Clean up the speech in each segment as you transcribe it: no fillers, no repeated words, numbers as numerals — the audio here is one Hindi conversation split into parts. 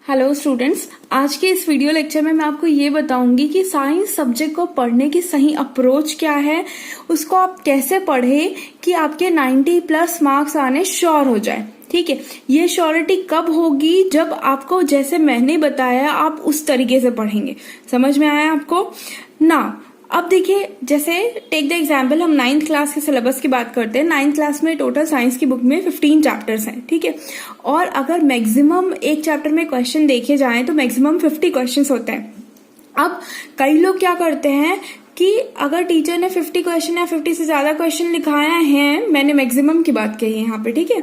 हेलो स्टूडेंट्स, आज के इस वीडियो लेक्चर में मैं आपको ये बताऊंगी कि साइंस सब्जेक्ट को पढ़ने की सही अप्रोच क्या है, उसको आप कैसे पढ़े कि आपके 90 प्लस मार्क्स आने श्योर हो जाए। ठीक है, ये श्योरिटी कब होगी? जब आपको जैसे मैंने बताया आप उस तरीके से पढ़ेंगे। समझ में आया आपको ना? अब देखिए, जैसे टेक द एग्जाम्पल, हम 9th क्लास के सिलेबस की बात करते हैं। 9th क्लास में टोटल साइंस की बुक में 15 चैप्टर्स हैं। ठीक है, और अगर मैक्सिमम एक चैप्टर में क्वेश्चन देखे जाएं तो मैक्सिमम 50 क्वेश्चंस होते हैं। अब कई लोग क्या करते हैं कि अगर टीचर ने 50 क्वेश्चन या 50 से ज्यादा क्वेश्चन लिखाया है, मैंने मैक्सिमम की बात कही है यहाँ पे, ठीक है,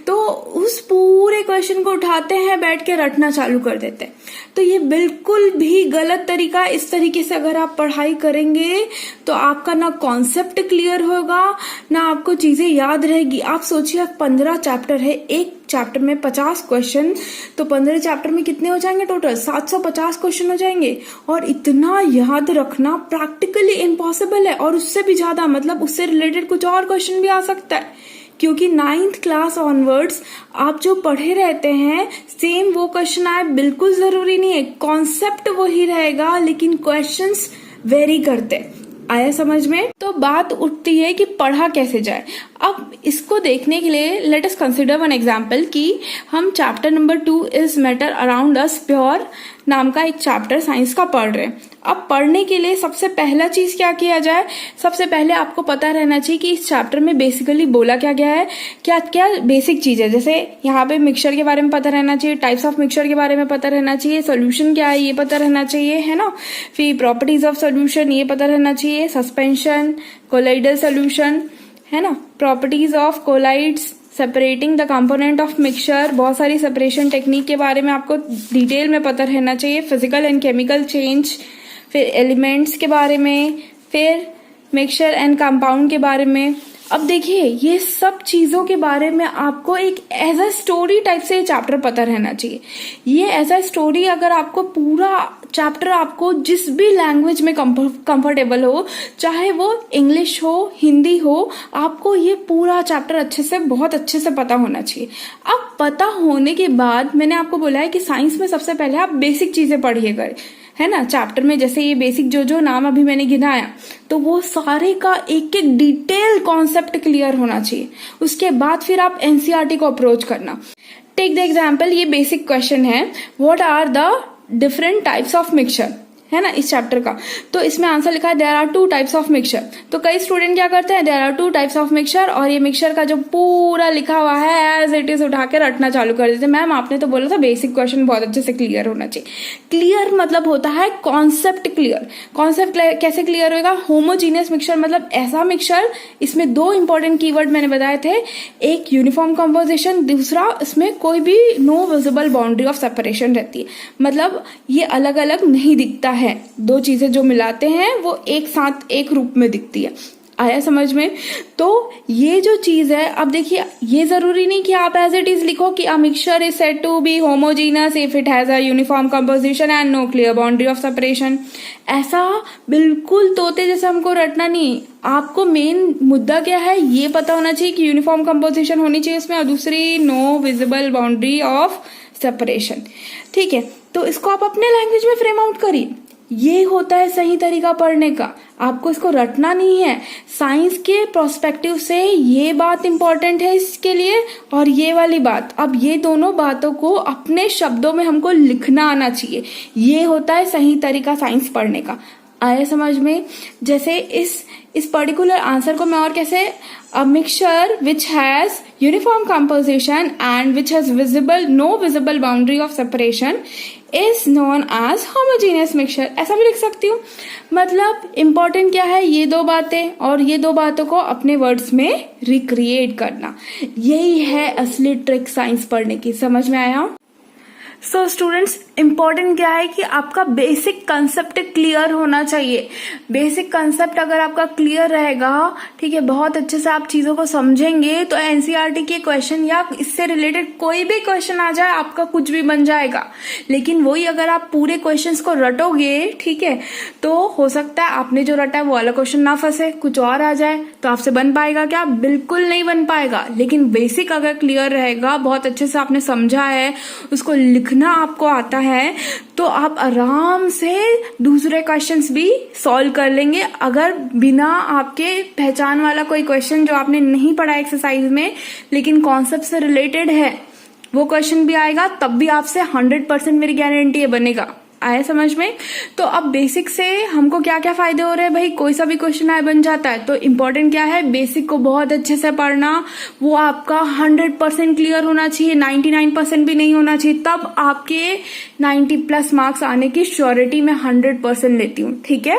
तो उस पूरे क्वेश्चन को उठाते हैं, बैठ के रटना चालू कर देते हैं। तो ये बिल्कुल भी गलत तरीका। इस तरीके से अगर आप पढ़ाई करेंगे तो आपका ना कॉन्सेप्ट क्लियर होगा, ना आपको चीजें याद रहेगी। आप सोचिए 15 चैप्टर है, एक चैप्टर में 50 क्वेश्चन, तो 15 चैप्टर में कितने हो जाएंगे? टोटल 750 क्वेश्चन हो जाएंगे। और इतना याद रखना प्रैक्टिकली इम्पॉसिबल है, और उससे भी ज्यादा, मतलब उससे रिलेटेड कुछ और क्वेश्चन भी आ सकता है, क्योंकि 9th क्लास ऑनवर्ड्स आप जो पढ़े रहते हैं सेम वो क्वेश्चन आए बिल्कुल जरूरी नहीं है। कॉन्सेप्ट वही रहेगा लेकिन क्वेश्चंस वेरी करते हैं। आया समझ में? तो बात उठती है कि पढ़ा कैसे जाए। अब इसको देखने के लिए let us consider one example कि हम chapter number 2 is matter around us pure नाम का एक चैप्टर साइंस का पढ़ रहे हैं। अब पढ़ने के लिए सबसे पहला चीज क्या किया जाए? सबसे पहले आपको पता रहना चाहिए कि इस चैप्टर में बेसिकली बोला क्या गया है, क्या क्या बेसिक चीज है। जैसे यहाँ पे मिक्सचर के बारे में पता रहना चाहिए, टाइप्स ऑफ मिक्सचर के बारे में पता रहना चाहिए, सोल्यूशन क्या है ये पता रहना चाहिए, है ना। फिर प्रॉपर्टीज ऑफ सोल्यूशन ये पता रहना चाहिए, सस्पेंशन, कोलाइडल सोल्यूशन, है ना, properties of colloids, separating the component of mixture, बहुत सारी सेपरेशन टेक्निक के बारे में आपको डिटेल में पता रहना चाहिए, फिजिकल एंड केमिकल चेंज, फिर एलिमेंट्स के बारे में, फिर मिक्सचर एंड कंपाउंड के बारे में। अब देखिए, ये सब चीजों के बारे में आपको एक एज अ स्टोरी टाइप से चैप्टर पता रहना चाहिए। ये एज अ स्टोरी, अगर आपको पूरा चैप्टर आपको जिस भी लैंग्वेज में कंफर्टेबल हो, चाहे वो इंग्लिश हो, हिंदी हो, आपको ये पूरा चैप्टर अच्छे से, बहुत अच्छे से पता होना चाहिए। अब पता होने के बाद मैंने आपको बोला है कि साइंस में सबसे पहले आप बेसिक चीजें पढ़िए करें, है ना। चैप्टर में जैसे ये बेसिक जो नाम अभी मैंने गिनाया, तो वो सारे का एक एक डिटेल कॉन्सेप्ट क्लियर होना चाहिए। उसके बाद फिर आप एनसीईआरटी को अप्रोच करना। टेक द एग्जाम्पल, ये बेसिक क्वेश्चन है, what are the different types of mixture, है ना, इस चैप्टर का। तो इसमें आंसर लिखा है there are 2 types of mixture. तो कई स्टूडेंट क्या करते हैं, there are 2 types of mixture, और ये मिक्सचर का जो पूरा लिखा हुआ है एज इट इज उठा के रटना चालू कर देते। मैम आपने तो बोला था बेसिक क्वेश्चन बहुत अच्छे से क्लियर होना चाहिए। क्लियर मतलब होता है कॉन्सेप्ट क्लियर। कॉन्सेप्ट कैसे क्लियर होगा? होमोजीनियस मिक्सचर मतलब ऐसा मिक्सचर, इसमें 2 इंपॉर्टेंट कीवर्ड मैंने बताए थे, एक यूनिफॉर्म कंपोजिशन, दूसरा इसमें कोई भी no visible boundary of separation रहती है, मतलब ये अलग अलग नहीं दिखता है। 2 चीजें जो मिलाते हैं वो एक साथ एक रूप में दिखती है। आया समझ में? तो ये जो चीज है, अब देखिए, ये जरूरी नहीं कि आप एज इट इज लिखो कि a mixture is said to be homogeneous if it has a uniform composition and no clear boundary of separation. ऐसा बिल्कुल तोते जैसे हमको रटना नहीं। आपको मेन मुद्दा क्या है ये पता होना चाहिए कि यूनिफॉर्म कंपोजिशन होनी चाहिए इसमें, और दूसरी no visible boundary of separation. ठीक है, तो इसको आप अपने लैंग्वेज में फ्रेम आउट करिए। ये होता है सही तरीका पढ़ने का। आपको इसको रटना नहीं है। साइंस के प्रोस्पेक्टिव से ये बात इंपॉर्टेंट है इसके लिए, और ये वाली बात। अब ये दोनों बातों को अपने शब्दों में हमको लिखना आना चाहिए। ये होता है सही तरीका साइंस पढ़ने का। आया समझ में? जैसे इस पर्टिकुलर आंसर को मैं और कैसे, a mixture which has uniform composition and which has no visible boundary of separation is known as homogeneous mixture, ऐसा भी लिख सकती हूँ। मतलब इंपॉर्टेंट क्या है, ये 2 बातें, और ये 2 बातों को अपने वर्ड्स में रिक्रिएट करना। यही है असली ट्रिक साइंस पढ़ने की। समझ में आया? सो स्टूडेंट्स, इंपॉर्टेंट क्या है कि आपका बेसिक कंसेप्ट क्लियर होना चाहिए। बेसिक कंसेप्ट अगर आपका क्लियर रहेगा, ठीक है, बहुत अच्छे से आप चीजों को समझेंगे, तो एनसीईआरटी के क्वेश्चन या इससे रिलेटेड कोई भी क्वेश्चन आ जाए, आपका कुछ भी बन जाएगा। लेकिन वही अगर आप पूरे क्वेश्चंस को रटोगे, ठीक है, तो हो सकता है आपने जो रटा है वो वाला क्वेश्चन ना फंसे, कुछ और आ जाए, तो आपसे बन पाएगा क्या? बिल्कुल नहीं बन पाएगा। लेकिन बेसिक अगर क्लियर रहेगा, बहुत अच्छे से आपने समझा है, उसको लिख लिखना आपको आता है तो आप आराम से दूसरे क्वेश्चंस भी सॉल्व कर लेंगे। अगर बिना आपके पहचान वाला कोई क्वेश्चन जो आपने नहीं पढ़ा एक्सरसाइज में लेकिन कॉन्सेप्ट से रिलेटेड है वो क्वेश्चन भी आएगा तब भी आपसे 100% मेरी गारंटी है बनेगा। आया समझ में? तो अब बेसिक से हमको क्या क्या फायदे हो रहे हैं भाई, कोई सा भी क्वेश्चन आए बन जाता है। तो इम्पोर्टेंट क्या है, बेसिक को बहुत अच्छे से पढ़ना, वो आपका 100% क्लियर होना चाहिए, 99% भी नहीं होना चाहिए, तब आपके 90+ मार्क्स आने की श्योरिटी मैं 100% लेती हूँ। ठीक है,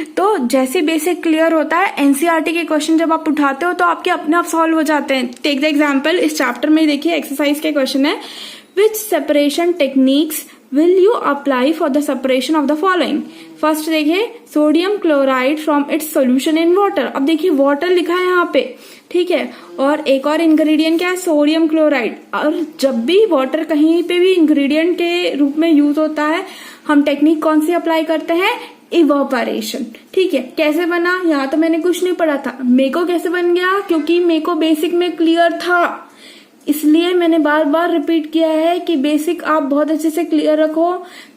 तो जैसे बेसिक क्लियर होता है एनसीईआरटी के क्वेश्चन जब आप उठाते हो तो आपके अपने आप सॉल्व हो जाते हैं। टेक द एग्जाम्पल, इस चैप्टर में देखिए एक्सरसाइज के क्वेश्चन है, which separation techniques will you apply for the separation of the following? First देखिए, sodium chloride from its solution in water. अब देखिए वाटर लिखा है यहाँ पे, ठीक है, और एक और इंग्रेडिएंट क्या है, सोडियम क्लोराइड। और जब भी वाटर कहीं पे भी इंग्रेडिएंट के रूप में यूज होता है हम टेक्निक कौन सी अप्लाई करते हैं, इवापोरेशन। ठीक है, कैसे बना, यहाँ तो मैंने कुछ नहीं पढ़ा था, मेको कैसे बन गया, क्योंकि मेको बेसिक में क्लियर था, इसलिए मैंने बार बार रिपीट किया है कि बेसिक आप बहुत अच्छे से क्लियर रखो।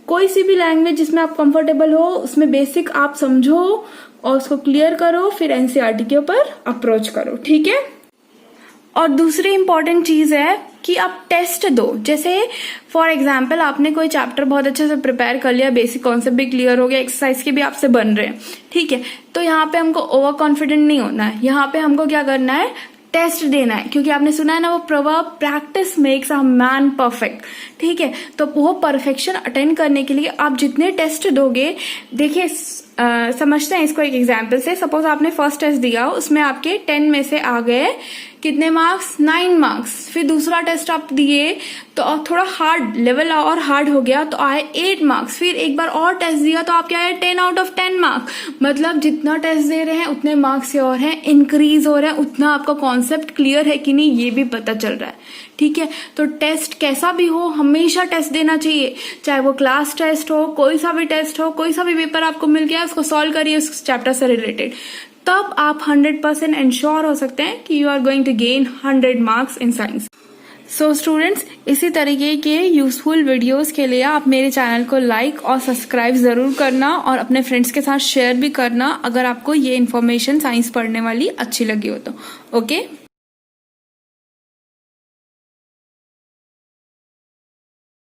कोई सी भी लैंग्वेज जिसमें आप कंफर्टेबल हो उसमें बेसिक आप समझो और उसको क्लियर करो, फिर एनसीईआरटी के ऊपर अप्रोच करो। ठीक है, और दूसरी इंपॉर्टेंट चीज है कि आप टेस्ट दो। जैसे फॉर एग्जाम्पल आपने कोई चैप्टर बहुत अच्छे से प्रिपेयर कर लिया, बेसिक कॉन्सेप्ट भी क्लियर हो गया, एक्सरसाइज के भी आपसे बन रहे हैं, ठीक है, तो यहाँ पे हमको ओवर कॉन्फिडेंट नहीं होना है, यहाँ पे हमको क्या करना है, टेस्ट देना है। क्योंकि आपने सुना है ना वो proverb, practice makes a man perfect. ठीक है, तो वो परफेक्शन अटेंड करने के लिए आप जितने टेस्ट दोगे, देखिए समझते हैं इसको एक एग्जांपल से। सपोज आपने फर्स्ट टेस्ट दिया, उसमें आपके 10 में से आ गए कितने मार्क्स, 9 मार्क्स। फिर दूसरा टेस्ट आप दिए तो थोड़ा हार्ड लेवल और हार्ड हो गया तो आए 8 मार्क्स। फिर एक बार और टेस्ट दिया तो आपके आए 10 आउट ऑफ 10 मार्क्स। मतलब जितना टेस्ट दे रहे हैं उतने मार्क्स और हैं इंक्रीज हो रहे हैं, उतना आपका कॉन्सेप्ट क्लियर है कि नहीं ये भी पता चल रहा है। ठीक है, तो टेस्ट कैसा भी हो हमेशा टेस्ट देना चाहिए, चाहे वो क्लास टेस्ट हो, कोई सा भी टेस्ट हो, कोई सा भी पेपर आपको मिल गया उसको सॉल्व करिए उस चैप्टर से रिलेटेड, तब आप 100% एंश्योर हो सकते हैं कि you are going to gain 100 marks in science. So students, इसी तरीके के यूजफुल वीडियोस के लिए आप मेरे चैनल को लाइक और सब्सक्राइब जरूर करना और अपने फ्रेंड्स के साथ शेयर भी करना अगर आपको ये इन्फॉर्मेशन साइंस पढ़ने वाली अच्छी लगी हो तो। ओके।